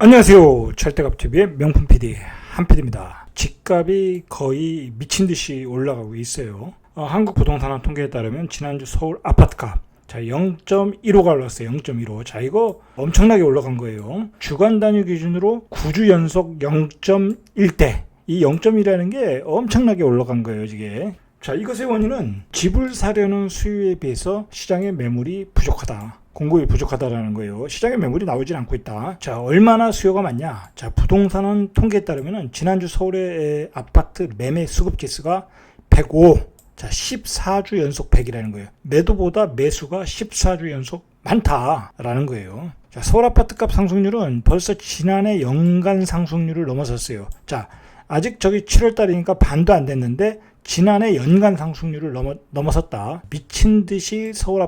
안녕하세요. 절대값TV의 명품 PD 한PD입니다. 집값이 거의 미친 듯이 올라가고 있어요. 한국 부동산 통계에 따르면 지난주 서울 아파트값 0.15가 올랐어요. 0.15. 자, 이거 엄청나게 올라간 거예요. 주간 단위 기준으로 9주 연속 0.1대. 이 0.1이라는 게 엄청나게 올라간 거예요, 이게. 자, 이것의 원인은 집을 사려는 수요에 비해서 시장의 매물이 부족하다. 공급이 부족하다라는 거예요. 시장에 매물이 나오질 않고 있다. 자, 얼마나 수요가 많냐? 자, 부동산은 통계에 따르면 지난주 서울의 아파트 매매 수급 지수가 105. 자, 14주 연속 100이라는 거예요. 매도보다 매수가 14주 연속 많다라는 거예요. 자, 서울 아파트값 상승률은 벌써 지난해 연간 상승률을 넘어섰어요. 자, 아직 7월 달이니까 반도 안 됐는데 지난해 연간 상승률을 넘어섰다. 미친 듯이 서울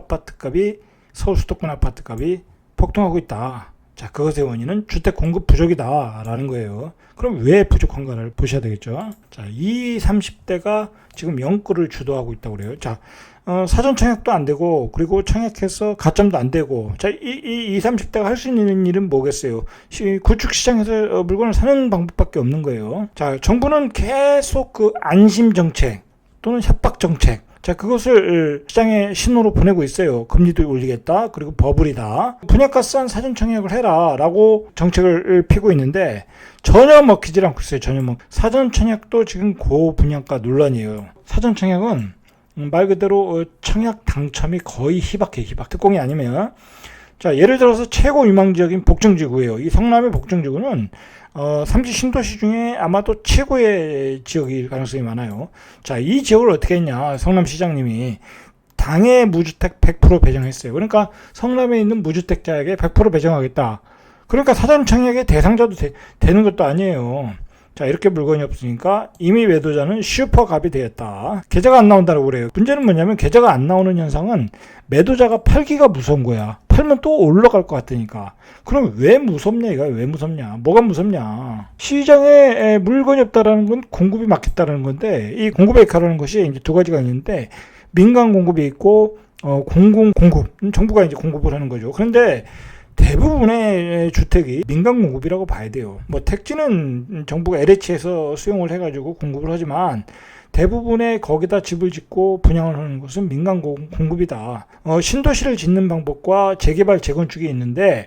수도권 아파트값이 폭등하고 있다. 자, 그것의 원인은 주택 공급 부족이다라는 거예요. 그럼 왜 부족한가를 보셔야 되겠죠. 자, 20, 30대가 지금 영끌을 주도하고 있다고 그래요. 자, 사전 청약도 안 되고, 그리고 청약해서 가점도 안 되고, 자, 20, 30대가 할 수 있는 일은 뭐겠어요? 구축 시장에서 물건을 사는 방법밖에 없는 거예요. 자, 정부는 계속 안심 정책 또는 협박 정책, 자, 그것을 시장에 신호로 보내고 있어요. 금리도 올리겠다. 그리고 버블이다. 분양가 싼 사전 청약을 해라. 라고 정책을 피고 있는데 전혀 먹히질 않고 있어요. 사전 청약도 지금 고분양가 논란이에요. 사전 청약은 말 그대로 청약 당첨이 거의 희박해. 특공이 아니면. 자, 예를 들어서 최고 유망 지역인 복정지구예요. 이 성남의 복정지구는 3지 신도시 중에 아마도 최고의 지역일 가능성이 많아요. 자, 이 지역을 어떻게 했냐? 성남시장님이 당해 무주택 100% 배정했어요. 그러니까 성남에 있는 무주택자에게 100% 배정하겠다. 그러니까 사전 청약의 대상자도 되는 것도 아니에요. 자, 이렇게 물건이 없으니까 이미 매도자는 슈퍼갑이 되었다. 계좌가 안 나온다고 그래요. 문제는 뭐냐면 계좌가 안 나오는 현상은 매도자가 팔기가 무서운 거야. 팔면 또 올라갈 것 같으니까. 그럼 왜 무섭냐 이거야. 왜 무섭냐. 뭐가 무섭냐. 시장에 물건이 없다라는 건 공급이 막혔다는 건데, 이 공급에 가라는 것이 이제 두 가지가 있는데, 민간 공급이 있고 공공 공급. 정부가 이제 공급을 하는 거죠. 그런데 대부분의 주택이 민간 공급이라고 봐야 돼요. 뭐 택지는 정부가 LH에서 수용을 해가지고 공급을 하지만 대부분의 거기다 집을 짓고 분양을 하는 것은 민간 공급이다. 신도시를 짓는 방법과 재개발 재건축이 있는데,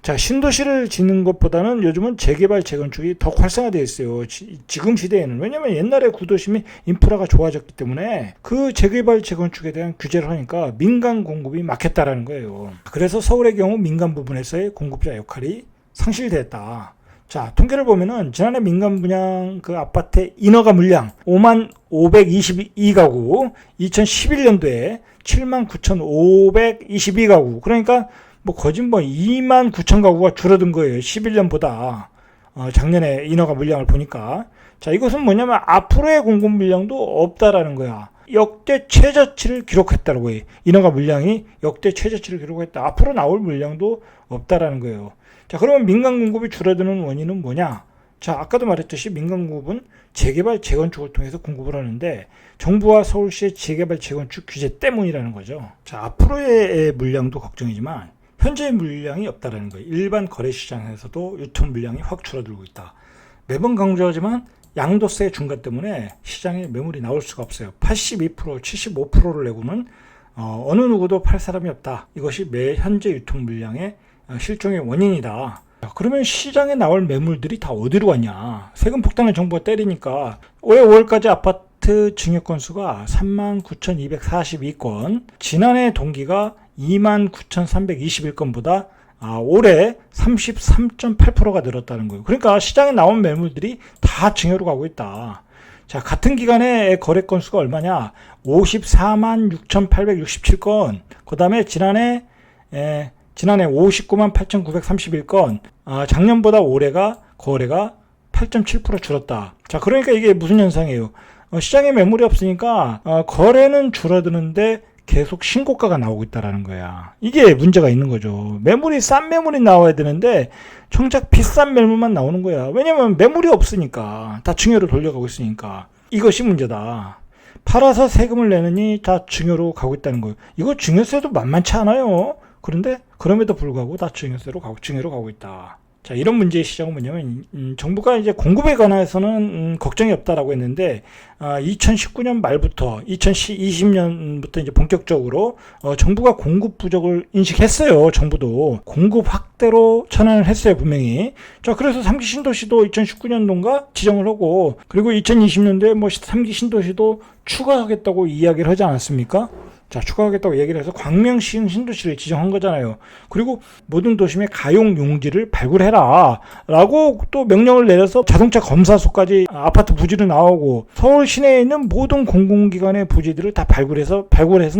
자, 신도시를 짓는 것보다는 요즘은 재개발 재건축이 더 활성화되어 있어요. 지금 시대에는. 왜냐면 옛날에 구도심이 인프라가 좋아졌기 때문에 그 재개발 재건축에 대한 규제를 하니까 민간 공급이 막혔다라는 거예요. 그래서 서울의 경우 민간 부분에서의 공급자 역할이 상실됐다. 자, 통계를 보면은 지난해 민간 분양 아파트의 인허가 물량 55,522가구, 2011년도에 79,522가구. 그러니까 거진 29,000가구가 줄어든 거예요. 11년보다. 작년에 인허가 물량을 보니까. 자, 이것은 뭐냐면 앞으로의 공급 물량도 없다라는 거야. 역대 최저치를 기록했다라고 해요. 인허가 물량이 역대 최저치를 기록했다. 앞으로 나올 물량도 없다라는 거예요. 자, 그러면 민간 공급이 줄어드는 원인은 뭐냐? 자, 아까도 말했듯이 민간 공급은 재개발 재건축을 통해서 공급을 하는데 정부와 서울시의 재개발 재건축 규제 때문이라는 거죠. 자, 앞으로의 물량도 걱정이지만 현재의 물량이 없다라는 거예요. 일반 거래시장에서도 유통 물량이 확 줄어들고 있다. 매번 강조하지만 양도세 중과 때문에 시장에 매물이 나올 수가 없어요. 82%, 75%를 내고는 어느 누구도 팔 사람이 없다. 이것이 현재 유통 물량의 실종의 원인이다. 그러면 시장에 나올 매물들이 다 어디로 갔냐? 세금 폭탄을 정부가 때리니까 올해 5월까지 아파트 증여 건수가 39,242건, 지난해 동기가 29,321건보다 올해 33.8%가 늘었다는 거예요. 그러니까 시장에 나온 매물들이 다 증여로 가고 있다. 자, 같은 기간에 거래 건수가 얼마냐? 546,867건. 그 다음에 지난해 598,931건. 작년보다 올해가 거래가 8.7% 줄었다. 자, 그러니까 이게 무슨 현상이에요? 시장에 매물이 없으니까 거래는 줄어드는데 계속 신고가가 나오고 있다라는 거야. 이게 문제가 있는 거죠. 싼 매물이 나와야 되는데 정작 비싼 매물만 나오는 거야. 왜냐면 매물이 없으니까. 다 증여로 돌려가고 있으니까. 이것이 문제다. 팔아서 세금을 내느니 다 증여로 가고 있다는 거예요. 이거 증여세도 만만치 않아요. 그런데 그럼에도 불구하고 다 증여로 가고 있다. 자, 이런 문제의 시작은 뭐냐면, 정부가 이제 공급에 관해서는 걱정이 없다라고 했는데, 2019년 말부터 2020년부터 이제 본격적으로 정부가 공급 부족을 인식했어요. 정부도 공급 확대로 전환을 했어요, 분명히. 자, 그래서 3기 신도시도 2019년도인가 지정을 하고, 그리고 2020년도에 뭐 3기 신도시도 추가하겠다고 이야기를 하지 않았습니까? 자, 추가하겠다고 얘기를 해서 광명시 신도시를 지정한 거잖아요. 그리고 모든 도심에 가용 용지를 발굴해라 라고 또 명령을 내려서 자동차 검사소까지 아파트 부지로 나오고, 서울 시내에 있는 모든 공공기관의 부지들을 다 발굴해서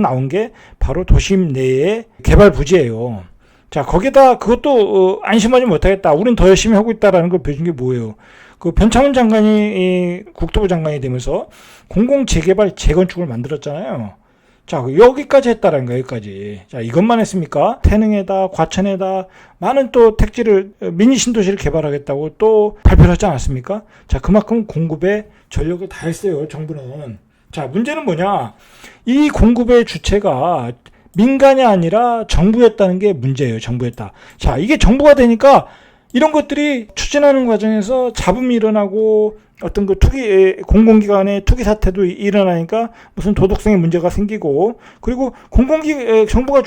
나온 게 바로 도심 내의 개발 부지예요. 자, 거기다 그것도 안심하지 못하겠다, 우린 더 열심히 하고 있다라는 걸 보여준 게 뭐예요? 그 변창훈 장관이 국토부 장관이 되면서 공공재개발 재건축을 만들었잖아요. 자, 여기까지 했다라는 거예요, 여기까지. 자, 이것만 했습니까? 태릉에다, 과천에다 많은 또 택지를, 미니 신도시를 개발하겠다고 또 발표를 하지 않았습니까? 자, 그만큼 공급에 전력을 다했어요, 정부는. 자, 문제는 뭐냐? 이 공급의 주체가 민간이 아니라 정부였다는 게 문제예요, 정부였다. 자, 이게 정부가 되니까 이런 것들이 추진하는 과정에서 잡음이 일어나고, 어떤 그 공공기관의 투기 사태도 일어나니까 무슨 도덕성의 문제가 생기고, 그리고 정부가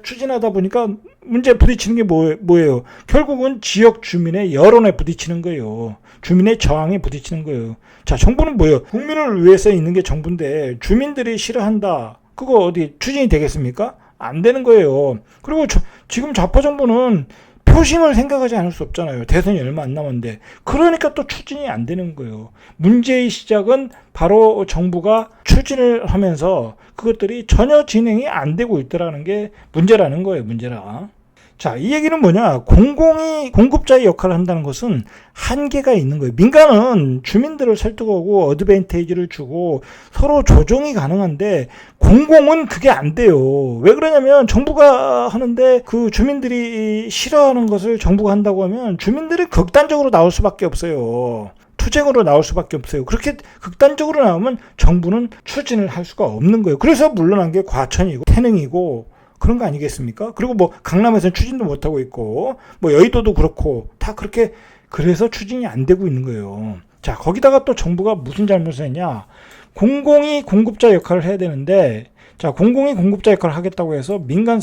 추진하다 보니까 문제 부딪히는 게 뭐예요? 결국은 지역 주민의 여론에 부딪히는 거예요. 주민의 저항에 부딪히는 거예요. 자, 정부는 뭐예요? 국민을 위해서 있는 게 정부인데 주민들이 싫어한다, 그거 어디 추진이 되겠습니까? 안 되는 거예요. 그리고 지금 좌파 정부는 표심을 생각하지 않을 수 없잖아요. 대선이 얼마 안 남았는데. 그러니까 또 추진이 안 되는 거예요. 문제의 시작은 바로 정부가 추진을 하면서 그것들이 전혀 진행이 안 되고 있더라는 게 문제라는 거예요. 문제라. 자, 이 얘기는 뭐냐? 공공이 공급자의 역할을 한다는 것은 한계가 있는 거예요. 민간은 주민들을 설득하고 어드밴테이지를 주고 서로 조정이 가능한데, 공공은 그게 안 돼요. 왜 그러냐면 정부가 하는데 그 주민들이 싫어하는 것을 정부가 한다고 하면 주민들이 극단적으로 나올 수밖에 없어요. 투쟁으로 나올 수밖에 없어요. 그렇게 극단적으로 나오면 정부는 추진을 할 수가 없는 거예요. 그래서 물러난 게 과천이고 태릉이고 그런 거 아니겠습니까? 그리고 뭐 강남에서는 추진도 못하고 있고, 뭐 여의도도 그렇고 다 그렇게, 그래서 추진이 안 되고 있는 거예요. 자, 거기다가 또 정부가 무슨 잘못을 했냐? 공공이 공급자 역할을 해야 되는데, 자, 공공이 공급자 역할을 하겠다고 해서 민간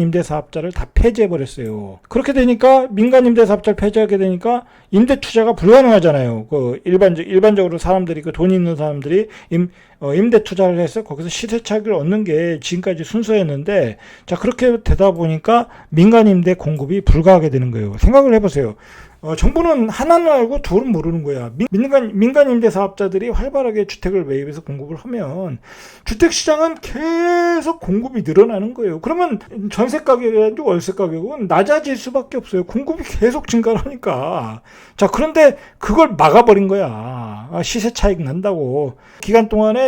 임대 사업자를 다 폐지해 버렸어요. 그렇게 되니까 민간 임대 사업자를 폐지하게 되니까 임대 투자가 불가능하잖아요. 일반적으로 사람들이, 돈 있는 사람들이 임대 투자를 해서 거기서 시세 차익을 얻는 게 지금까지 순서였는데, 자, 그렇게 되다 보니까 민간 임대 공급이 불가하게 되는 거예요. 생각을 해보세요. 정부는 하나는 알고 둘은 모르는 거야. 민간 임대 사업자들이 활발하게 주택을 매입해서 공급을 하면 주택 시장은 계속 공급이 늘어나는 거예요. 그러면 전세 가격이라든지 월세 가격은 낮아질 수밖에 없어요. 공급이 계속 증가를 하니까. 자, 그런데 그걸 막아버린 거야. 시세 차익 난다고.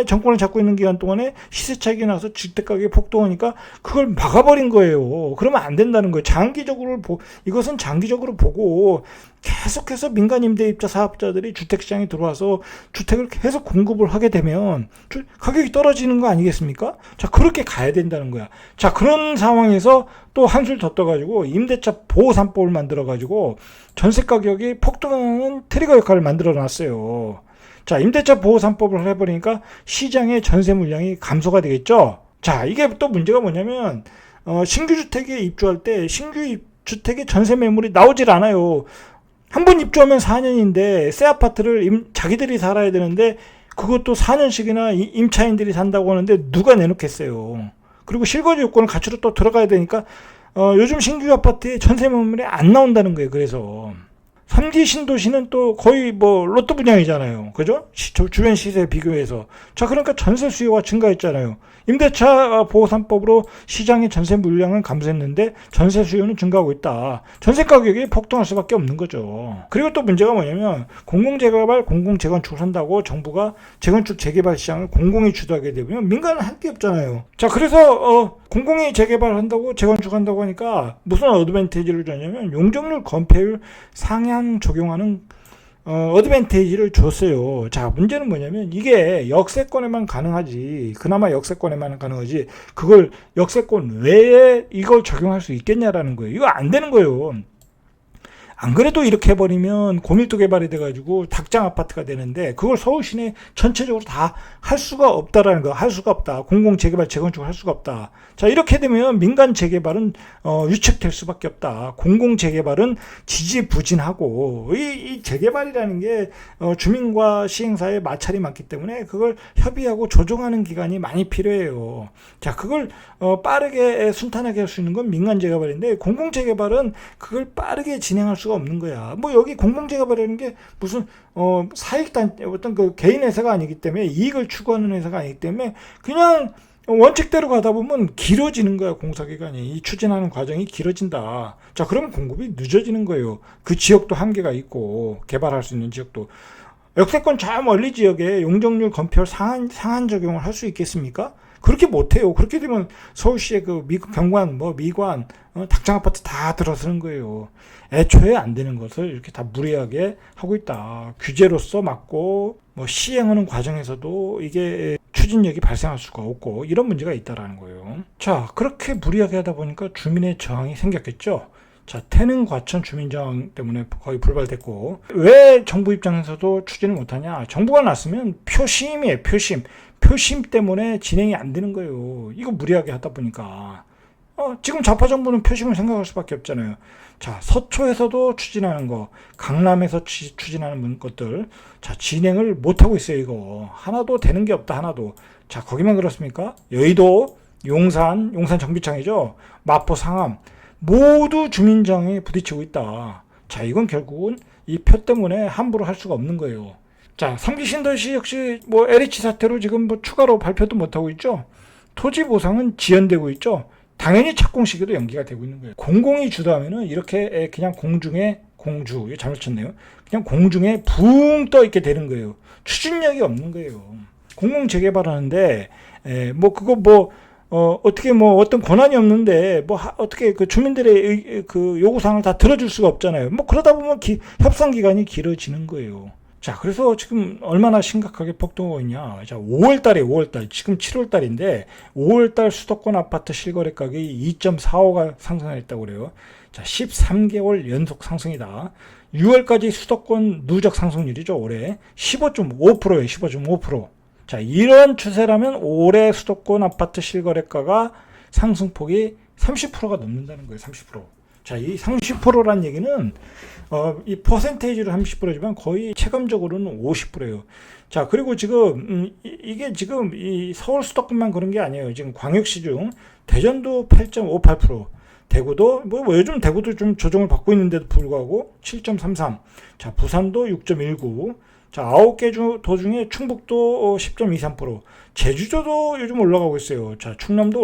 정권을 잡고 있는 기간 동안에 시세 차익이 나서 주택 가격이 폭등하니까 그걸 막아버린 거예요. 그러면 안 된다는 거예요. 이것은 장기적으로 보고 계속해서 민간 임대입자 사업자들이 주택시장에 들어와서 주택을 계속 공급을 하게 되면 가격이 떨어지는 거 아니겠습니까? 자, 그렇게 가야 된다는 거야. 자, 그런 상황에서 또 한술 더 떠가지고 임대차 보호 3법을 만들어가지고 전세 가격이 폭등하는 트리거 역할을 만들어 놨어요. 자, 임대차 보호 3법을 해버리니까 시장의 전세 물량이 감소가 되겠죠. 자, 이게 또 문제가 뭐냐면 신규 주택에 입주할 때 신규 주택의 전세 매물이 나오질 않아요. 한 번 입주하면 4년인데 새 아파트를 자기들이 살아야 되는데 그것도 4년씩이나 임차인들이 산다고 하는데 누가 내놓겠어요. 그리고 실거주 요건을 갖추러 또 들어가야 되니까 요즘 신규 아파트에 전세 매물이 안 나온다는 거예요. 그래서 3기 신도시는 또 거의 뭐 로또 분양이잖아요. 그죠? 주변 시세에 비교해서. 자, 그러니까 전세 수요가 증가했잖아요. 임대차 보호 3법으로 시장의 전세 물량은 감소했는데 전세 수요는 증가하고 있다. 전세 가격이 폭등할 수밖에 없는 거죠. 그리고 또 문제가 뭐냐면 공공재개발, 공공재건축을 한다고 정부가 재건축 재개발 시장을 공공이 주도하게 되면 민간은 할 게 없잖아요. 자, 그래서 공공이 재개발한다고 재건축한다고 하니까 무슨 어드밴티지를 주냐면 용적률 건폐율 상향 적용하는 어드밴테이지를 줬어요. 자, 문제는 뭐냐면 이게 역세권에만 가능하지, 그나마 역세권에만 가능하지, 그걸 역세권 외에 이걸 적용할 수 있겠냐라는 거예요. 이거 안 되는 거예요. 안 그래도 이렇게 해버리면 고밀도 개발이 돼가지고 닭장 아파트가 되는데 그걸 서울 시내 전체적으로 다 할 수가 없다라는 거, 할 수가 없다. 공공 재개발 재건축을 할 수가 없다. 자, 이렇게 되면 민간 재개발은 유책될 수밖에 없다. 공공 재개발은 지지부진하고 이 재개발이라는 게 주민과 시행사의 마찰이 많기 때문에 그걸 협의하고 조정하는 기간이 많이 필요해요. 자, 그걸 빠르게 순탄하게 할 수 있는 건 민간 재개발인데 공공 재개발은 그걸 빠르게 진행할 수가 없는 거야. 뭐 여기 공공 재개발이라는 게 무슨 사익단 어떤 그 개인 회사가 아니기 때문에 이익을 추구하는 회사가 아니기 때문에 그냥 원칙대로 가다 보면 길어지는 거야. 공사기간이 이 추진하는 과정이 길어진다. 자, 그러면 공급이 늦어지는 거예요. 그 지역도 한계가 있고 개발할 수 있는 지역도 역세권 저 멀리 지역에 용적률 검표 상한 적용을 할 수 있겠습니까? 그렇게 못해요. 그렇게 되면 서울시의 그 경관, 미관, 닭장 아파트 다 들어서는 거예요. 애초에 안 되는 것을 이렇게 다 무리하게 하고 있다. 규제로서 막고 시행하는 과정에서도 이게 추진력이 발생할 수가 없고 이런 문제가 있다라는 거예요. 자, 그렇게 무리하게 하다 보니까 주민의 저항이 생겼겠죠. 자, 태릉 과천 주민 저항 때문에 거의 불발됐고 왜 정부 입장에서도 추진을 못하냐? 정부가 났으면 표심이에요. 표심 때문에 진행이 안 되는 거예요. 이거 무리하게 하다 보니까 지금 좌파 정부는 표심을 생각할 수밖에 없잖아요. 자, 서초에서도 추진하는 거, 강남에서 추진하는 것들, 자, 진행을 못 하고 있어요. 이거 하나도 되는 게 없다. 하나도. 자, 거기만 그렇습니까? 여의도, 용산 정비창이죠. 마포, 상암 모두 주민정에 부딪히고 있다. 자, 이건 결국은 이 표 때문에 함부로 할 수가 없는 거예요. 자, 3기 신도시 역시 LH 사태로 지금 추가로 발표도 못하고 있죠. 토지 보상은 지연되고 있죠. 당연히 착공 시기도 연기가 되고 있는 거예요. 공공이 주도하면은 이렇게 그냥 공주, 이거 잘못 쳤네요. 그냥 공중에 붕 떠 있게 되는 거예요. 추진력이 없는 거예요. 공공 재개발하는데 어떻게 어떤 권한이 없는데 어떻게 그 주민들의 그 요구사항을 다 들어줄 수가 없잖아요. 그러다 보면 협상 기간이 길어지는 거예요. 자, 그래서 지금 얼마나 심각하게 폭등하고 있냐. 자, 5월달, 지금 7월달인데, 5월달 수도권 아파트 실거래 가격이 2.45가 상승했다고 그래요. 자, 13개월 연속 상승이다. 6월까지 수도권 누적 상승률이죠, 올해. 15.5%예요, 15.5%. 자, 이런 추세라면 올해 수도권 아파트 실거래가가 상승폭이 30%가 넘는다는 거예요, 30%. 자, 이 30%란 얘기는 이 퍼센테이지로 30%지만 거의 체감적으로는 50%예요. 자, 그리고 지금 이게 지금 이 서울 수도권만 그런 게 아니에요. 지금 광역시 중 대전도 8.58%, 대구도 요즘 대구도 좀 조정을 받고 있는데도 불구하고 7.33. 자, 부산도 6.19. 자, 9개 도 중에 충북도 10.23%, 제주도도 요즘 올라가고 있어요. 자, 충남도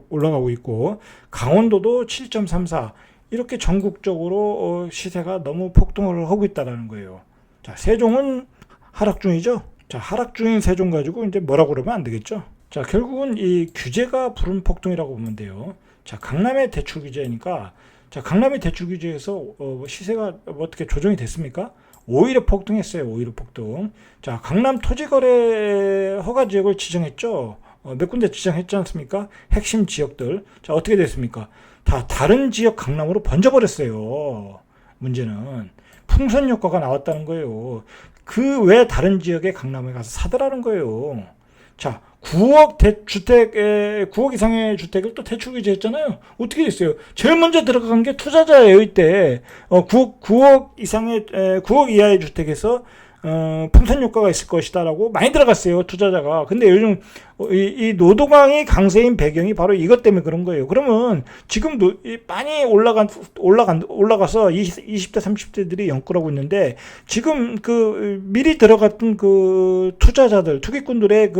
올라가고 있고, 강원도도 7.34. 이렇게 전국적으로 시세가 너무 폭등을 하고 있다는 거예요. 자, 세종은 하락 중이죠. 자, 하락 중인 세종 가지고 이제 뭐라고 그러면 안 되겠죠. 자, 결국은 이 규제가 부른 폭등이라고 보면 돼요. 자, 강남의 대출 규제니까, 자, 강남의 대출 규제에서 시세가 어떻게 조정이 됐습니까? 오히려 폭등했어요. 오히려 폭등. 자, 강남 토지거래 허가 지역을 지정했죠. 몇 군데 지정했지 않습니까? 핵심 지역들. 자, 어떻게 됐습니까? 다 다른 지역 강남으로 번져버렸어요. 문제는 풍선 효과가 나왔다는 거예요. 그 외 다른 지역의 강남에 가서 사더라는 거예요. 자, 9억 이상의 주택을 또 대출 규제했잖아요. 어떻게 됐어요? 제일 먼저 들어간 게 투자자예요, 이때. 9억 이하의 주택에서 풍선 효과가 있을 것이다라고 많이 들어갔어요, 투자자가. 근데 요즘 이 노동강이 강세인 배경이 바로 이것 때문에 그런 거예요. 그러면 지금 많이 올라가서 20대 30대들이 연끌하고 있는데, 지금 미리 들어갔던 투자자들, 투기꾼들의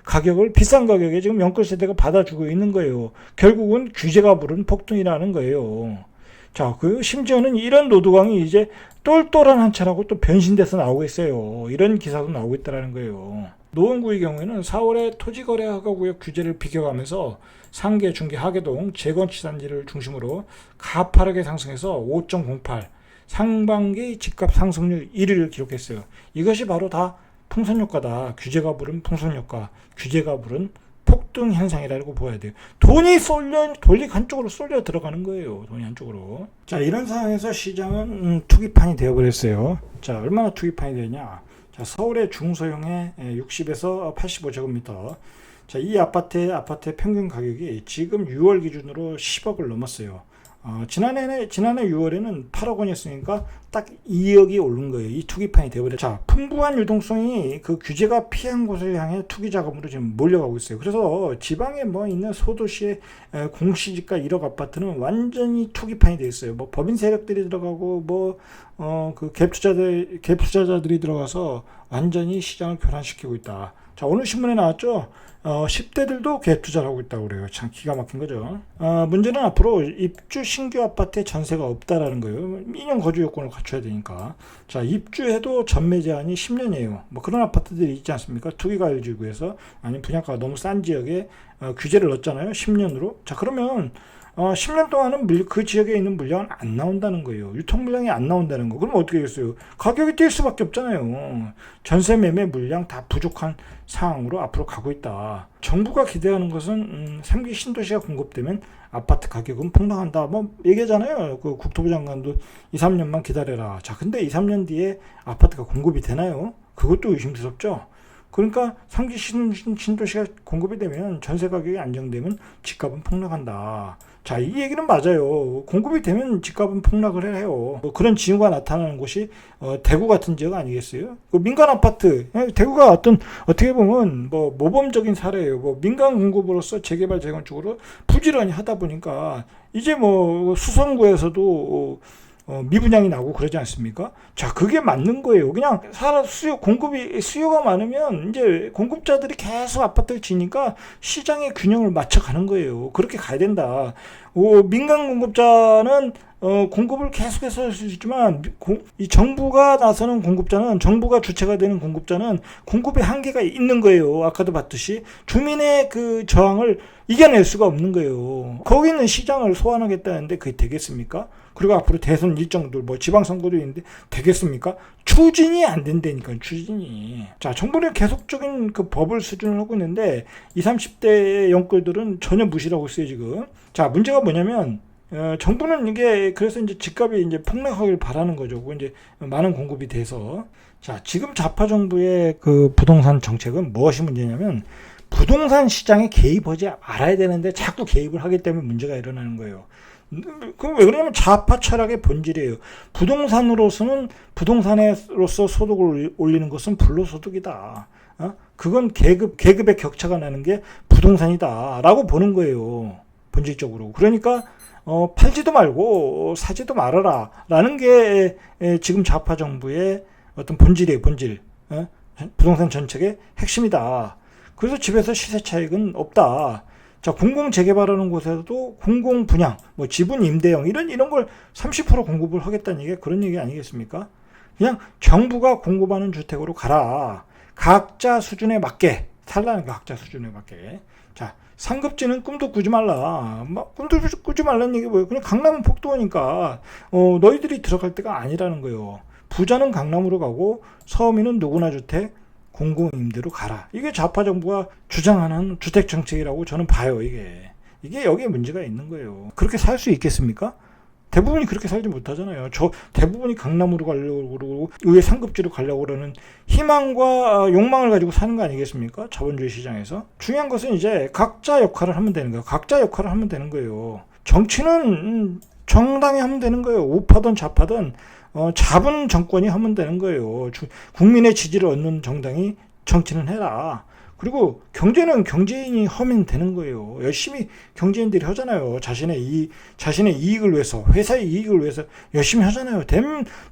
가격을 비싼 가격에 지금 연끌 세대가 받아주고 있는 거예요. 결국은 규제가 부른 폭등이라는 거예요. 자, 심지어는 이런 노동강이 이제 똘똘한 한 차라고 또 변신돼서 나오고 있어요. 이런 기사도 나오고 있다는 거예요. 노원구의 경우에는 4월에 토지거래 허가구역 규제를 비껴가면서 상계, 중계, 하계동, 재건축 단지를 중심으로 가파르게 상승해서 5.08, 상반기 집값 상승률 1위를 기록했어요. 이것이 바로 다 풍선효과다. 규제가 부른 풍선효과, 규제가 부른 폭등. 쌍극등 현상이라고 보아야 돼요. 돈이 한쪽으로 쏠려 들어가는 거예요. 돈이 한쪽으로. 자, 이런 상황에서 시장은 투기판이 되어버렸어요. 자, 얼마나 투기판이 되냐. 자, 서울의 중소형의 60에서 85제곱미터. 자, 이 아파트의 평균 가격이 지금 6월 기준으로 10억을 넘었어요. 지난해 6월에는 8억 원이었으니까 딱 2억이 오른 거예요. 이 투기판이 되어버려. 자, 풍부한 유동성이 그 규제가 피한 곳을 향해 투기 자금으로 지금 몰려가고 있어요. 그래서 지방에 뭐 있는 소도시의 공시지가 1억 아파트는 완전히 투기판이 되어 있어요. 뭐 법인 세력들이 들어가고 그 갭 투자자들이 들어가서 완전히 시장을 교란시키고 있다. 자, 오늘 신문에 나왔죠. 10대들도 갭 투자를 하고 있다고 그래요. 참 기가 막힌 거죠. 문제는 앞으로 입주 신규 아파트에 전세가 없다라는 거예요. 2년 거주 요건을 갖춰야 되니까. 자, 입주해도 전매 제한이 10년이에요. 뭐 그런 아파트들이 있지 않습니까? 투기과열지구에서 아니면 분양가가 너무 싼 지역에 규제를 넣었잖아요. 10년으로. 자, 그러면 10년 동안은 그 지역에 있는 물량은 안 나온다는 거예요. 유통 물량이 안 나온다는 거. 그럼 어떻게 되겠어요? 가격이 뛸 수밖에 없잖아요. 전세 매매 물량 다 부족한 상황으로 앞으로 가고 있다. 정부가 기대하는 것은 3기 신도시가 공급되면 아파트 가격은 폭락한다. 뭐 얘기하잖아요. 그 국토부 장관도 2, 3년만 기다려라. 자, 근데 2, 3년 뒤에 아파트가 공급이 되나요? 그것도 의심스럽죠. 그러니까 3기 신도시가 공급이 되면 전세 가격이 안정되면 집값은 폭락한다. 자, 이 얘기는 맞아요. 공급이 되면 집값은 폭락을 해요. 그런 징후가 나타나는 곳이 대구 같은 지역 아니겠어요? 그 민간 아파트, 대구가 어떻게 보면 뭐 모범적인 사례예요. 뭐 민간 공급으로서 재개발 재건축으로 부지런히 하다 보니까 이제 뭐 수성구에서도 미분양이 나고 그러지 않습니까? 자, 그게 맞는 거예요. 그냥 수요가 많으면 이제 공급자들이 계속 아파트를 지니까 시장의 균형을 맞춰가는 거예요. 그렇게 가야 된다. 민간 공급자는 공급을 계속해서 할 수 있지만 이 정부가 나서는 공급자는, 정부가 주체가 되는 공급자는 공급의 한계가 있는 거예요. 아까도 봤듯이 주민의 그 저항을 이겨낼 수가 없는 거예요. 거기는 시장을 소환하겠다는데 그게 되겠습니까? 그리고 앞으로 대선 일정들 뭐 지방선거도 있는데 되겠습니까? 추진이 안 된다니까요. 추진이. 자, 정부는 계속적인 그 법을 수준을 하고 있는데 20, 30대의 영끌들은 전혀 무시를 하고 있어요 지금. 자, 문제가 뭐냐면 정부는 이게 그래서 이제 집값이 이제 폭락하길 바라는 거죠. 이제 많은 공급이 돼서. 자, 지금 좌파 정부의 그 부동산 정책은 무엇이 문제냐면 부동산 시장에 개입하지 말아야 되는데 자꾸 개입을 하기 때문에 문제가 일어나는 거예요. 그럼 왜 그러냐면 좌파 철학의 본질이에요. 부동산으로서 소득을 올리는 것은 불로소득이다. 그건 계급의 격차가 나는 게 부동산이다라고 보는 거예요. 본질적으로. 그러니까 팔지도 말고 사지도 말아라라는 게 지금 좌파 정부의 어떤 본질이에요. 본질. 부동산 정책의 핵심이다. 그래서 집에서 시세 차익은 없다. 자, 공공 재개발하는 곳에서도 공공 분양, 뭐 지분 임대형 이런 걸 30% 공급을 하겠다는 얘기가 그런 얘기 아니겠습니까? 그냥 정부가 공급하는 주택으로 가라. 각자 수준에 맞게 살라는 거, 각자 수준에 맞게. 자, 상급지는 꿈도 꾸지 말라. 꿈도 꾸지 말라는 얘기 뭐예요? 그냥 강남은 폭도니까 너희들이 들어갈 데가 아니라는 거예요. 부자는 강남으로 가고 서민은 누구나 주택 공공임대로 가라. 이게 좌파 정부가 주장하는 주택 정책이라고 저는 봐요. 이게 여기에 문제가 있는 거예요. 그렇게 살 수 있겠습니까? 대부분이 그렇게 살지 못하잖아요. 대부분이 강남으로 가려고 그러고 의회 상급지로 가려고 그러는 희망과 욕망을 가지고 사는 거 아니겠습니까? 자본주의 시장에서. 중요한 것은 이제 각자 역할을 하면 되는 거예요. 각자 역할을 하면 되는 거예요. 정치는 정당이 하면 되는 거예요. 우파든 좌파든 잡은 정권이 하면 되는 거예요. 국민의 지지를 얻는 정당이 정치는 해라. 그리고 경제는 경제인이 하면 되는 거예요. 열심히 경제인들이 하잖아요. 자신의 이익을 위해서, 회사의 이익을 위해서 열심히 하잖아요.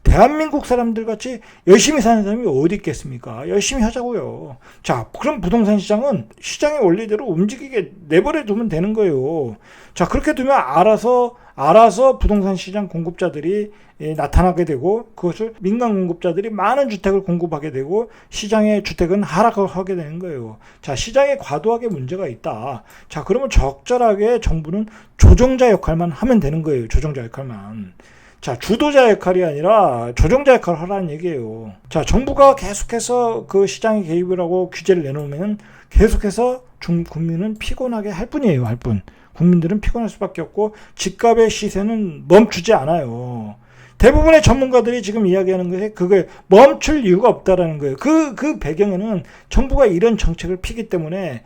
대한민국 사람들 같이 열심히 사는 사람이 어디 있겠습니까? 열심히 하자고요. 자, 그럼 부동산 시장은 시장의 원리대로 움직이게 내버려 두면 되는 거예요. 자, 그렇게 두면 알아서 부동산 시장 공급자들이 나타나게 되고 그것을 민간 공급자들이 많은 주택을 공급하게 되고 시장의 주택은 하락을 하게 되는 거예요. 자, 시장에 과도하게 문제가 있다. 자, 그러면 적절하게 정부는 조정자 역할만 하면 되는 거예요. 조정자 역할만. 자, 주도자 역할이 아니라 조정자 역할을 하라는 얘기예요. 자, 정부가 계속해서 그 시장에 개입을 하고 규제를 내놓으면 계속해서 국민은 피곤하게 할 뿐이에요. 할 뿐. 국민들은 피곤할 수밖에 없고 집값의 시세는 멈추지 않아요. 대부분의 전문가들이 지금 이야기하는 것에 그게 멈출 이유가 없다라는 거예요. 그 배경에는 정부가 이런 정책을 피기 때문에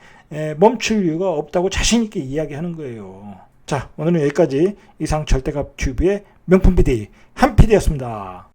멈출 이유가 없다고 자신 있게 이야기하는 거예요. 자, 오늘은 여기까지. 이상 절대값 튜브의 명품 PD 한 PD였습니다.